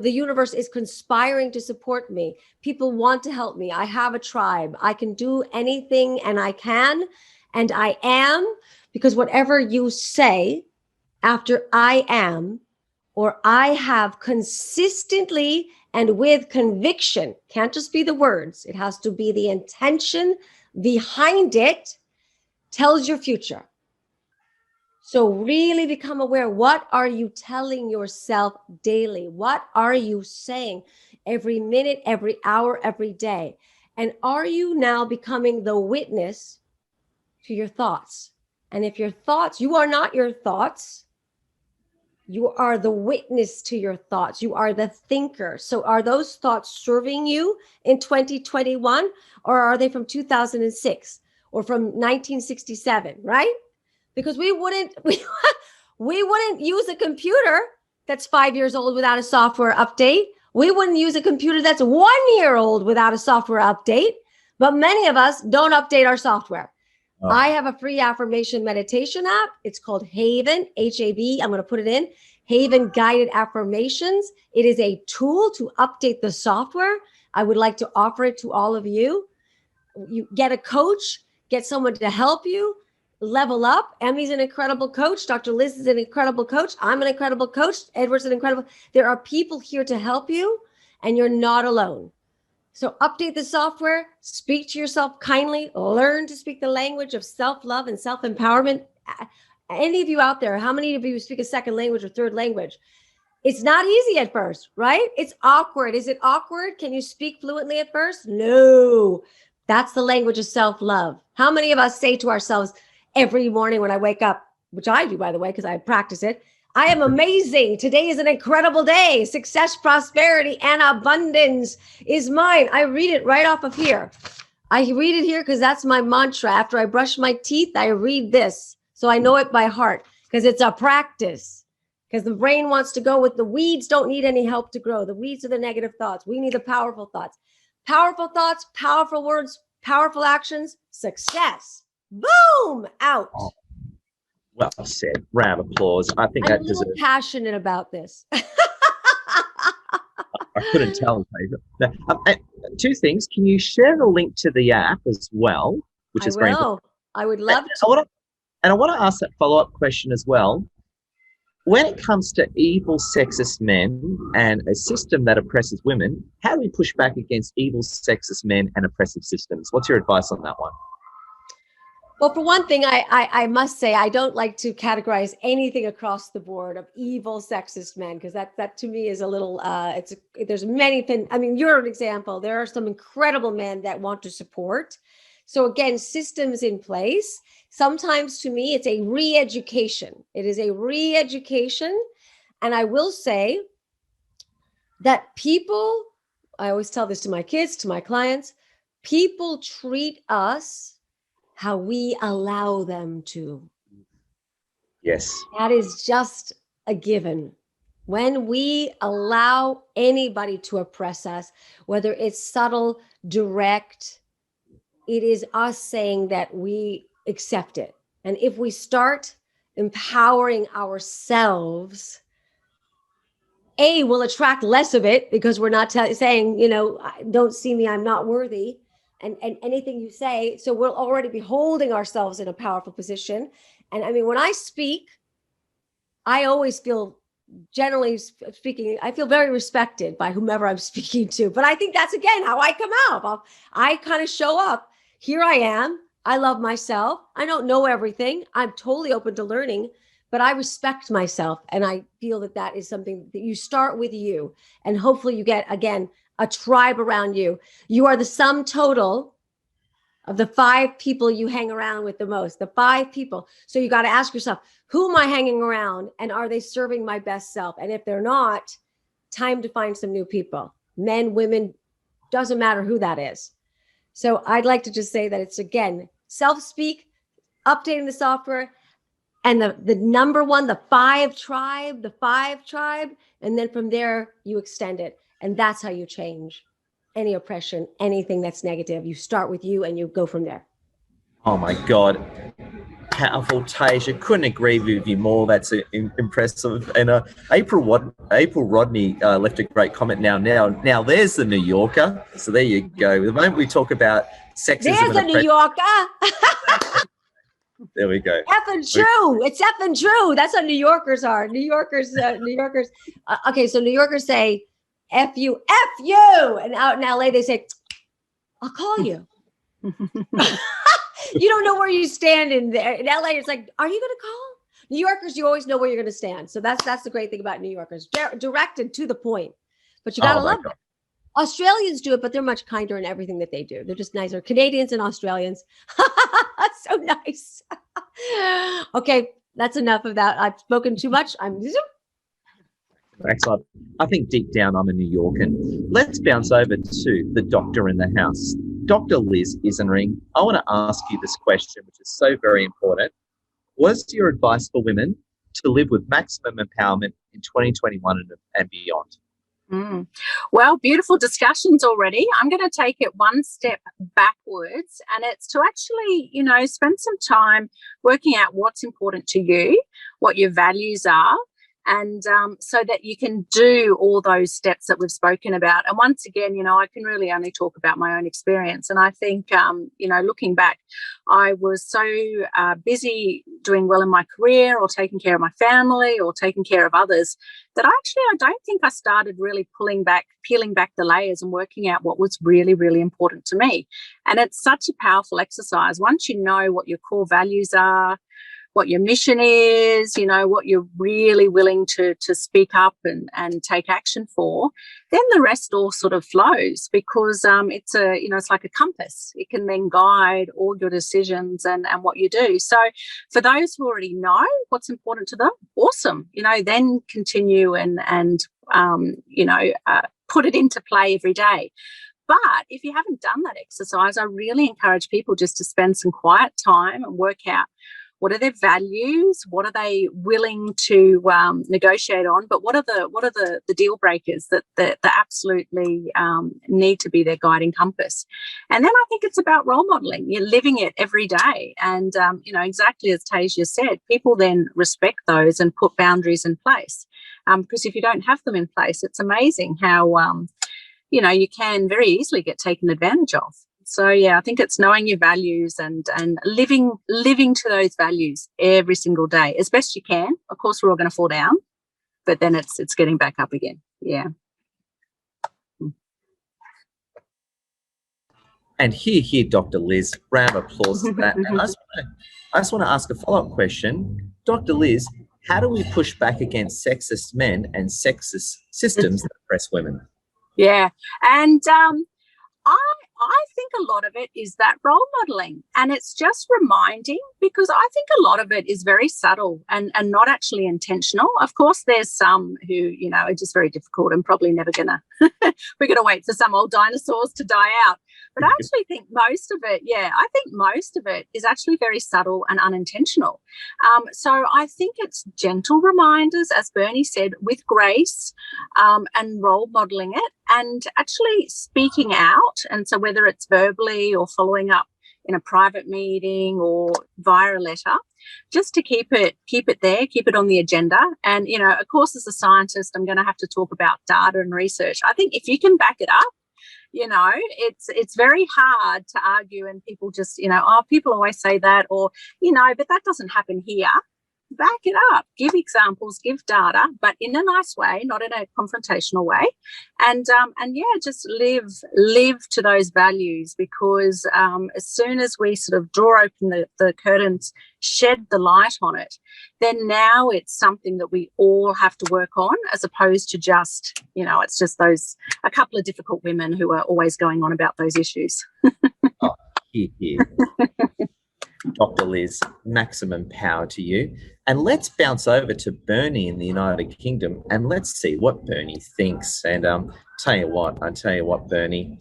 S2: universe is conspiring to support me. People want to help me. I have a tribe. I can do anything, and I can, and I am. Because whatever you say after I am, or I have consistently and with conviction, can't just be the words, it has to be the intention behind it, tells your future. So really become aware. What are you telling yourself daily? What are you saying every minute, every hour, every day? And are you now becoming the witness to your thoughts? And if your thoughts, you are not your thoughts, you are the witness to your thoughts. You are the thinker. So are those thoughts serving you in 2021, or are they from 2006 or from 1967, right? Because we wouldn't use a computer that's 5 years old without a software update. We wouldn't use a computer that's 1 year old without a software update. But many of us don't update our software. I have a free affirmation meditation app. It's called Haven, H-A-V. I'm going to put it in. Haven Guided Affirmations. It is a tool to update the software. I would like to offer it to all of you. You get a coach, get someone to help you level up. Emmy's an incredible coach. Dr. Liz is an incredible coach. I'm an incredible coach. Edward's an incredible. There are people here to help you, and you're not alone. So update the software, speak to yourself kindly, learn to speak the language of self-love and self-empowerment. Any of you out there, how many of you speak a second language or third language? It's not easy at first, right? It's awkward. Is it awkward? Can you speak fluently at first? No. That's the language of self-love. How many of us say to ourselves every morning when I wake up, which I do, by the way, because I practice it, I am amazing. Today is an incredible day. Success, prosperity, and abundance is mine. I read it right off of here. I read it here because that's my mantra. After I brush my teeth, I read this. So I know it by heart because it's a practice. Because the brain wants to go with the weeds, don't need any help to grow. The weeds are the negative thoughts. We need the powerful thoughts. Powerful thoughts, powerful words, powerful actions, success. Boom, out.
S1: Well said. Round of applause. I think
S2: I'm
S1: that
S2: a little passionate about this.
S1: I couldn't tell. Two things. Can you share the link to the app as well? Which is very important.
S2: I would love to.
S1: I want to ask that follow-up question as well. When it comes to evil sexist men and a system that oppresses women, how do we push back against evil sexist men and oppressive systems? What's your advice on that one?
S2: Well, for one thing, I must say, I don't like to categorize anything across the board of evil sexist men, because that to me is a little, there's many, I mean, you're an example. There are some incredible men that want to support. So again, systems in place. Sometimes to me, it's a re-education. It is a re-education. And I will say that people, I always tell this to my kids, to my clients, people treat us how we allow them to.
S1: Yes.
S2: That is just a given. When we allow anybody to oppress us, whether it's subtle, direct, it is us saying that we accept it. And if we start empowering ourselves, we'll attract less of it because we're not saying, don't see me, I'm not worthy. and anything you say. So we'll already be holding ourselves in a powerful position. And I mean, when I speak, I always feel, generally speaking, I feel very respected by whomever I'm speaking to. But I think that's, again, how I come out. I kind of show up. Here I am. I love myself. I don't know everything. I'm totally open to learning, but I respect myself. And I feel that that is something that you start with you. And hopefully you get, again, a tribe around you. You are the sum total of the 5 people you hang around with the most, the 5 people. So you got to ask yourself, who am I hanging around, and are they serving my best self? And if they're not, time to find some new people. Men, women, doesn't matter who that is. So I'd like to just say that it's, again, self-speak, updating the software, and the number one, the 5 tribe, and then from there you extend it. And that's how you change any oppression, anything that's negative. You start with you and you go from there.
S1: Oh my God. Powerful, Tasia. Couldn't agree with you more. That's impressive. And April Rodney left a great comment. Now there's the New Yorker. So there you go. The moment we talk about sexism,
S2: there's the New Yorker.
S1: There we go.
S2: Effing true. It's effing true. That's what New Yorkers are. New Yorkers. Okay, so New Yorkers say F you, and out in LA they say, I'll call you. You don't know where you stand in there. In LA, it's like, are you going to call? New Yorkers, you always know where you're going to stand. So that's the great thing about New Yorkers. Directed to the point. But you got to love it. Australians do it, but they're much kinder in everything that they do. They're just nicer. Canadians and Australians. So nice. Okay, that's enough of that. I've spoken too much.
S1: Excellent. I think deep down I'm a New Yorker. Let's bounce over to the doctor in the house. Dr. Liz Issenring, I want to ask you this question, which is so very important. What's your advice for women to live with maximum empowerment in 2021 and beyond?
S4: Well, beautiful discussions already. I'm going to take it one step backwards, and it's to actually, spend some time working out what's important to you, what your values are, and so that you can do all those steps that we've spoken about. And once again, I can really only talk about my own experience. And I think, looking back, I was so busy doing well in my career or taking care of my family or taking care of others that I don't think I started really peeling back the layers and working out what was really, really important to me. And it's such a powerful exercise. Once you know what your core values are, what your mission is, what you're really willing to speak up and take action for, then the rest all sort of flows, because it's like a compass. It can then guide all your decisions and what you do. So for those who already know what's important to them, awesome. Then continue and put it into play every day. But if you haven't done that exercise, I really encourage people just to spend some quiet time and work out, what are their values? What are they willing to negotiate on? But what are the deal breakers that absolutely need to be their guiding compass? And then I think it's about role modeling. You're living it every day, and exactly as Tasia said, people then respect those and put boundaries in place. Because if you don't have them in place, it's amazing how you can very easily get taken advantage of. So, yeah, I think it's knowing your values and living to those values every single day as best you can. Of course, we're all going to fall down, but then it's getting back up again. Yeah.
S1: And here, Dr. Liz, round of applause to that. And I just want to ask a follow-up question. Dr. Liz, how do we push back against sexist men and sexist systems that oppress women?
S4: Yeah, and I think a lot of it is that role modeling, and it's just reminding, because I think a lot of it is very subtle and not actually intentional. Of course, there's some who, are just very difficult and probably never gonna, we're going to wait for some old dinosaurs to die out. But I actually think most of it is actually very subtle and unintentional. So I think it's gentle reminders, as Bernie said, with grace, and role modeling it and actually speaking out. And so whether it's verbally or following up in a private meeting or via a letter, just to keep it there, keep it on the agenda. And, of course, as a scientist, I'm going to have to talk about data and research. I think if you can back it up, You know, it's very hard to argue, and people just, you know, oh, people always say that, or, you know, but that doesn't happen here. Back it up, give examples, give data, but in a nice way, not in a confrontational way, and yeah, just live to those values, because as soon as we sort of draw open the curtains, shed the light on it, then now it's something that we all have to work on, as opposed to just, you know, it's just those a couple of difficult women who are always going on about those issues.
S1: Oh, here. Dr. Liz, maximum power to you. And let's bounce over to Bernie in the United Kingdom, and let's see what Bernie thinks. And I tell you what, Bernie,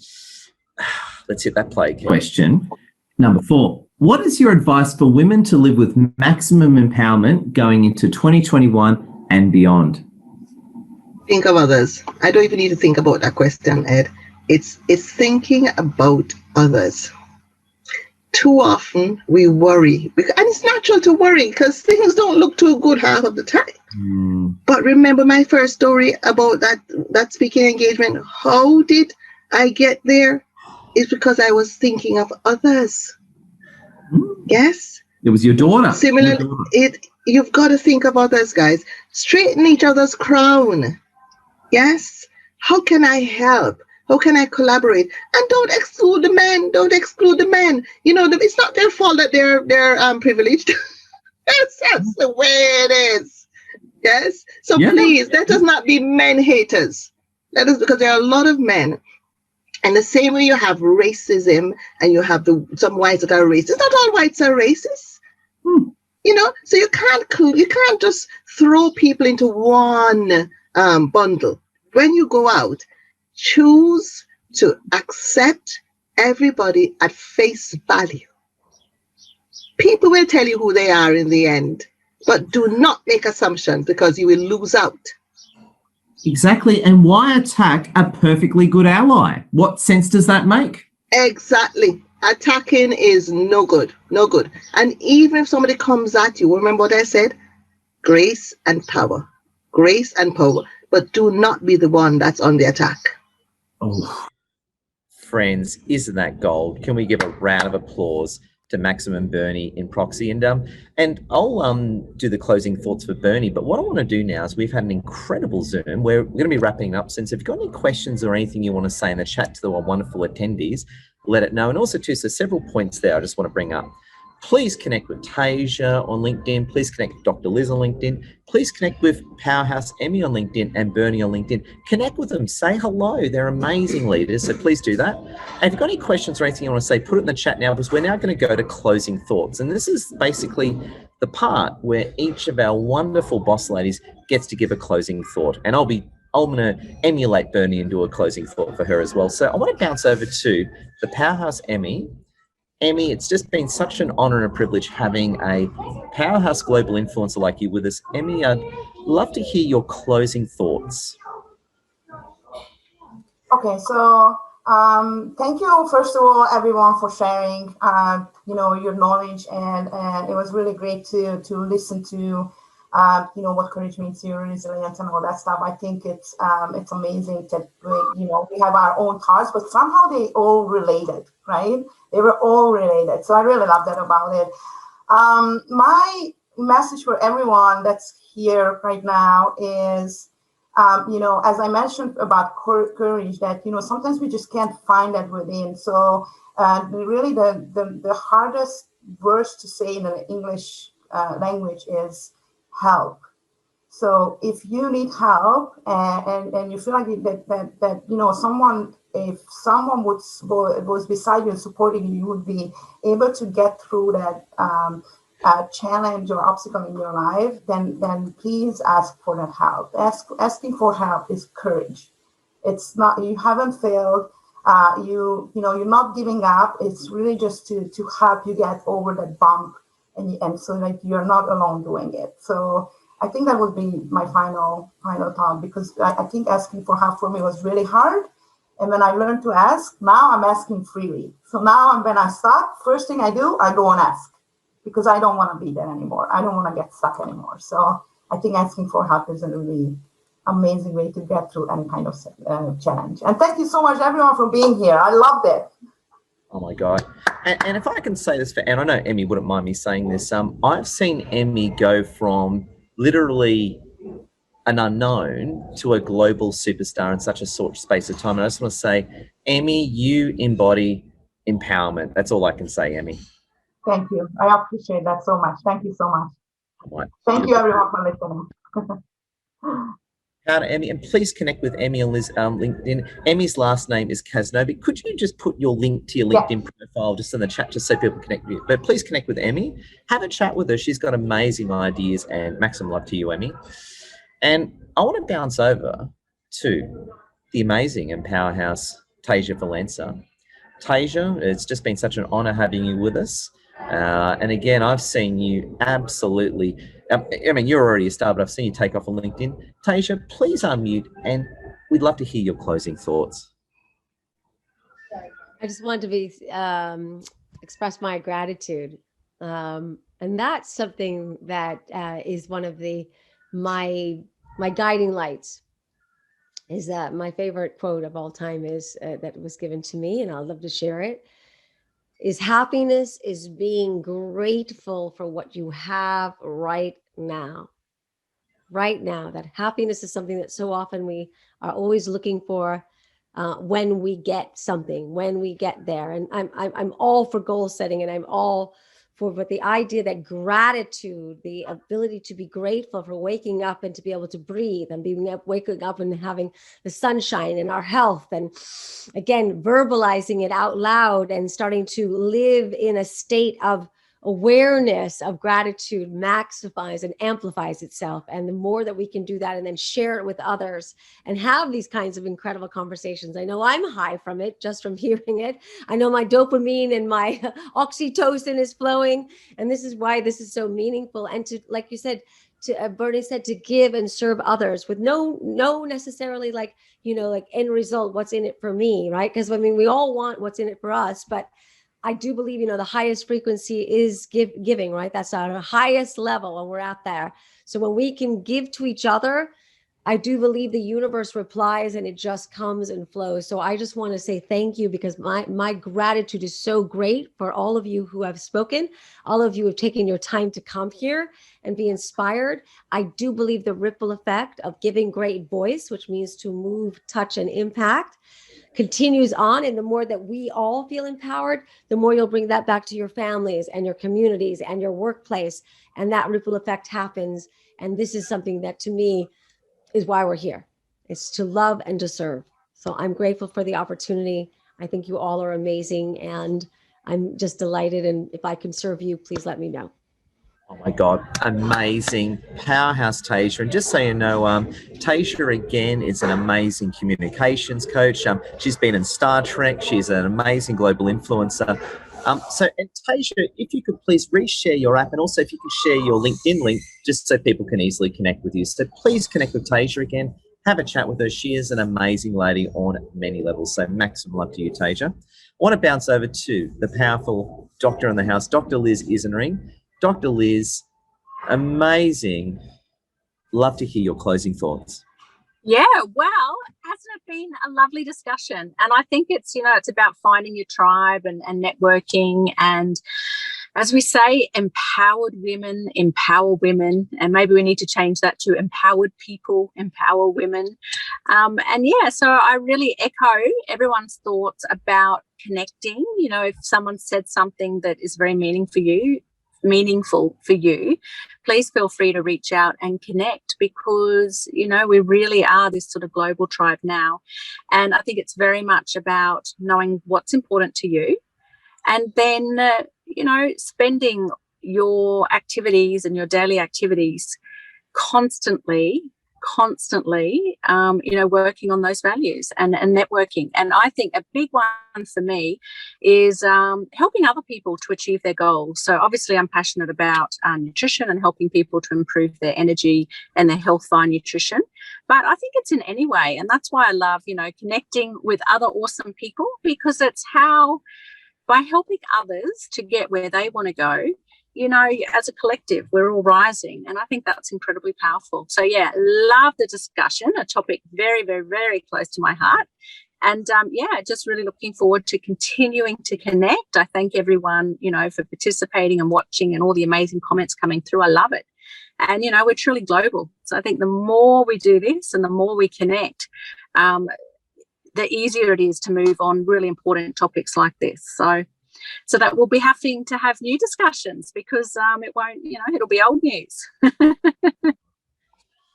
S1: let's hit that play.
S6: Question number 4. What is your advice for women to live with maximum empowerment going into 2021 and beyond?
S5: Think of others. I don't even need to think about that question, Ed. It's thinking about others. Too often we worry, and it's natural to worry because things don't look too good half of the time. But remember my first story about that speaking engagement. How did I get there? It's because I was thinking of others. Yes.
S6: It was your daughter.
S5: Similarly, you've got to think of others, guys. Straighten each other's crown. Yes. How can I help? How can I collaborate? And don't exclude the men. Don't exclude the men. You know, it's not their fault that they're privileged. That's the way it is. Yes. So please, let us not be men haters. That is because there are a lot of men. And the same way you have racism, and you have some whites that are racist. Not all whites are racist. You know, so you can't just throw people into one bundle. When you go out, choose to accept everybody at face value. People will tell you who they are in the end, but do not make assumptions, because you will lose out.
S6: Exactly. And why attack a perfectly good ally? What sense does that make?
S5: Exactly. Attacking is no good. No good. And even if somebody comes at you, remember what I said? Grace and power. Grace and power. But do not be the one that's on the attack.
S1: Oh, friends, isn't that gold? Can we give a round of applause to Maximum Bernie in proxy? And I'll do the closing thoughts for Bernie. But what I want to do now is, we've had an incredible Zoom. We're going to be wrapping up. Since if you've got any questions or anything you want to say in the chat to the wonderful attendees, let it know. And also too, so several points there I just want to bring up. Please connect with Tasia on LinkedIn. Please connect with Dr. Liz on LinkedIn. Please connect with Powerhouse Emmy on LinkedIn and Bernie on LinkedIn. Connect with them. Say hello. They're amazing leaders, so please do that. And if you've got any questions or anything you want to say, put it in the chat now, because we're now going to go to closing thoughts. And this is basically the part where each of our wonderful boss ladies gets to give a closing thought. And I'm going to emulate Bernie and do a closing thought for her as well. So I want to bounce over to the Powerhouse Emmy. Emmy, it's just been such an honor and a privilege having a powerhouse global influencer like you with us. Emmy, I'd love to hear your closing thoughts.
S3: Okay, so thank you, first of all, everyone, for sharing, your knowledge, and it was really great to listen to, what courage means to you, resilience, and all that stuff. I think it's amazing that we have our own thoughts, but somehow they all related, right? They were all related. So I really love that about it. My message for everyone that's here right now is, as I mentioned about courage, that, sometimes we just can't find that within. So really the hardest words to say in the English language is help. So if you need help and you feel like that someone, if someone was beside you and supporting you, you would be able to get through that challenge or obstacle in your life, then please ask for that help. Asking for help is courage. It's not, you haven't failed. You're not giving up. It's really just to help you get over that bump, and so that you're not alone doing it. So I think that would be my final thought, because I think asking for help for me was really hard. And when I learned to ask, now I'm asking freely. So now when I stop, first thing I do, I go and ask, because I don't want to be there anymore. I don't want to get stuck anymore. So I think asking for help is a really amazing way to get through any kind of challenge. And thank you so much, everyone, for being here. I loved it.
S1: Oh my God. And if I can say this and I know Emmy wouldn't mind me saying this, I've seen Emmy go from literally an unknown to a global superstar in such a short space of time. And I just want to say, Emmy, you embody empowerment. That's all I can say, Emmy.
S3: Thank you. I appreciate that so much. Thank you so much.
S1: Right.
S3: Thank you, everyone, for listening.
S1: How to Emmy, and please connect with Emmy on Liz LinkedIn. Emmy's last name is Kasnobi. Could you just put your link to your LinkedIn profile just in the chat, just so people connect with you? But please connect with Emmy. Have a chat with her. She's got amazing ideas, and maximum love to you, Emmy. And I want to bounce over to the amazing and powerhouse Tasia Valenza. Tasia, it's just been such an honor having you with us. And again, I've seen you absolutely, I mean, you're already a star, but I've seen you take off on LinkedIn. Tasia, please unmute, and we'd love to hear your closing thoughts.
S2: I just want to express my gratitude. And that's something that is one of my guiding lights. Is that my favorite quote of all time is that was given to me, and I'd love to share it, is happiness is being grateful for what you have right now. Right now, that happiness is something that so often we are always looking for when we get something, when we get there. And I'm all for goal setting, and I'm all for, but the idea that gratitude, the ability to be grateful for waking up and to be able to breathe, and waking up and having the sunshine and our health, and again, verbalizing it out loud and starting to live in a state of awareness of gratitude maximize and amplifies itself. And the more that we can do that and then share it with others and have these kinds of incredible conversations. I know I'm high from it, just from hearing it. I know my dopamine and my oxytocin is flowing. And this is why this is so meaningful. And to, like you said, to Bernie said, to give and serve others with no necessarily like, like end result, what's in it for me, right? Because I mean, we all want what's in it for us, but I do believe, the highest frequency is giving, right? That's our highest level when we're out there. So when we can give to each other, I do believe the universe replies and it just comes and flows. So I just want to say thank you, because my gratitude is so great for all of you who have spoken, all of you who have taken your time to come here and be inspired. I do believe the ripple effect of giving great voice, which means to move, touch, and impact, continues on. And the more that we all feel empowered, the more you'll bring that back to your families and your communities and your workplace. And that ripple effect happens. And this is something that, to me, is why we're here. It's to love and to serve. So I'm grateful for the opportunity. I think you all are amazing, and I'm just delighted. And if I can serve you, please let me know.
S1: Oh my God, amazing. Powerhouse Tasia. And just so you know, Tasia, again, is an amazing communications coach. She's been in Star Trek. She's an amazing global influencer. And Tasia, if you could please reshare your app, and also if you could share your LinkedIn link, just so people can easily connect with you. So please connect with Tasia again. Have a chat with her. She is an amazing lady on many levels. So maximum love to you, Tasia. I want to bounce over to the powerful doctor in the house, Dr. Liz Isnring. Dr. Liz, amazing. Love to hear your closing thoughts.
S4: Yeah, well, hasn't it been a lovely discussion? And I think it's, it's about finding your tribe and networking. And as we say, empowered women empower women. And maybe we need to change that to empowered people empower women. And yeah, so I really echo everyone's thoughts about connecting. If someone said something that is very meaningful for you, please feel free to reach out and connect, because we really are this sort of global tribe now. And I think it's very much about knowing what's important to you, and then spending your activities and your daily activities constantly working on those values and networking. And I think a big one for me is helping other people to achieve their goals. So obviously I'm passionate about nutrition and helping people to improve their energy and their health via nutrition. But I think it's in any way. And that's why I love, connecting with other awesome people, because it's how, by helping others to get where they want to go, you know, as a collective, we're all rising. And I think that's incredibly powerful. So, yeah, love the discussion, a topic very, very, very close to my heart. And, yeah, just really looking forward to continuing to connect. I thank everyone, you know, for participating and watching and all the amazing comments coming through. I love it. And, you know, we're truly global. So I think the more we do this and the more we connect, the easier it is to move on really important topics like this. So that we'll be having to have new discussions because it won't, you know, it'll be old news.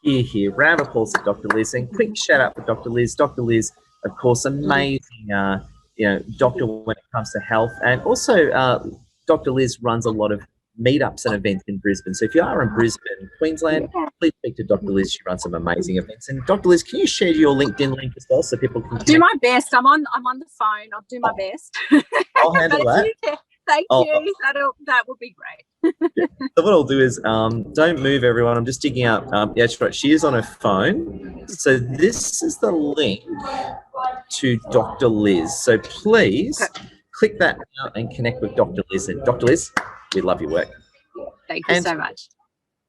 S1: Here. Round of applause to Dr. Liz, and quick shout out for Dr. Liz. Dr. Liz, of course, amazing, you know, doctor when it comes to health, and also Dr. Liz runs a lot of meetups and events in Brisbane. So if you are in Brisbane, Queensland, please speak to Dr. Liz. She runs some amazing events. And Dr. Liz, can you share your LinkedIn link as well so people can
S4: do my best? I'm on the phone. I'll do my best.
S1: I'll handle that.
S4: Thank you. That would be great.
S1: Yeah. So what I'll do is, don't move, everyone. I'm just digging up. Yeah, that's right. She is on her phone. So this is the link to Dr. Liz. So please click that out and connect with Dr. Liz. And Dr. Liz, we love your work.
S4: Thank you so much.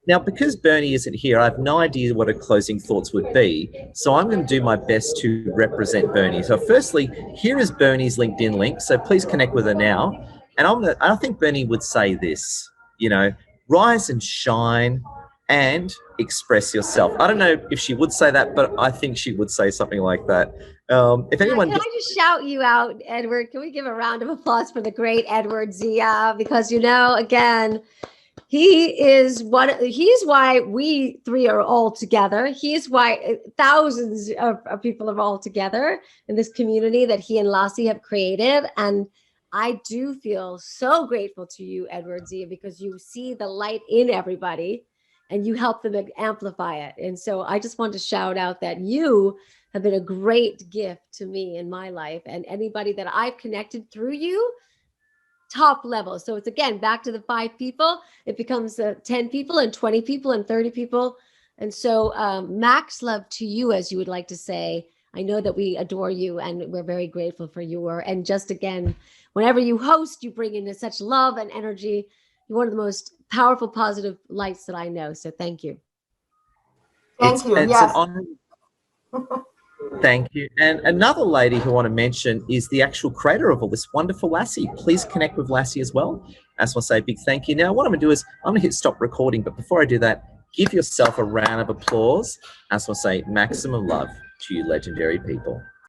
S1: Now, because Bernie isn't here, I have no idea what her closing thoughts would be. So I'm going to do my best to represent Bernie. So firstly, here is Bernie's LinkedIn link. So please connect with her now. And I think Bernie would say this, you know, rise and shine and express yourself. I don't know if she would say that, but I think she would say something like that. If anyone,
S2: can I just shout you out, Edward? Can we give a round of applause for the great Edward Zia? Because, you know, again, he's why we three are all together. He's why thousands of people are all together in this community that he and Lassie have created. And I do feel so grateful to you, Edward Zia, because you see the light in everybody and you help them amplify it. And so I just want to shout out that you have been a great gift to me in my life, and anybody that I've connected through you, top level. So it's, again, back to the 5 people. It becomes 10 people and 20 people and 30 people. And so max love to you, as you would like to say. I know that we adore you and we're very grateful for you. And just, again, whenever you host, you bring in such love and energy. You're one of the most powerful, positive lights that I know. So thank you.
S3: Thank you.
S1: It's
S3: Yes.
S1: an honor. Thank you. And another lady who I want to mention is the actual creator of all this, wonderful Lassie. Please connect with Lassie as well. I just want to say a big thank you. Now, what I'm going to do is I'm going to hit stop recording. But before I do that, give yourself a round of applause. I just want to say maximum love to you legendary people.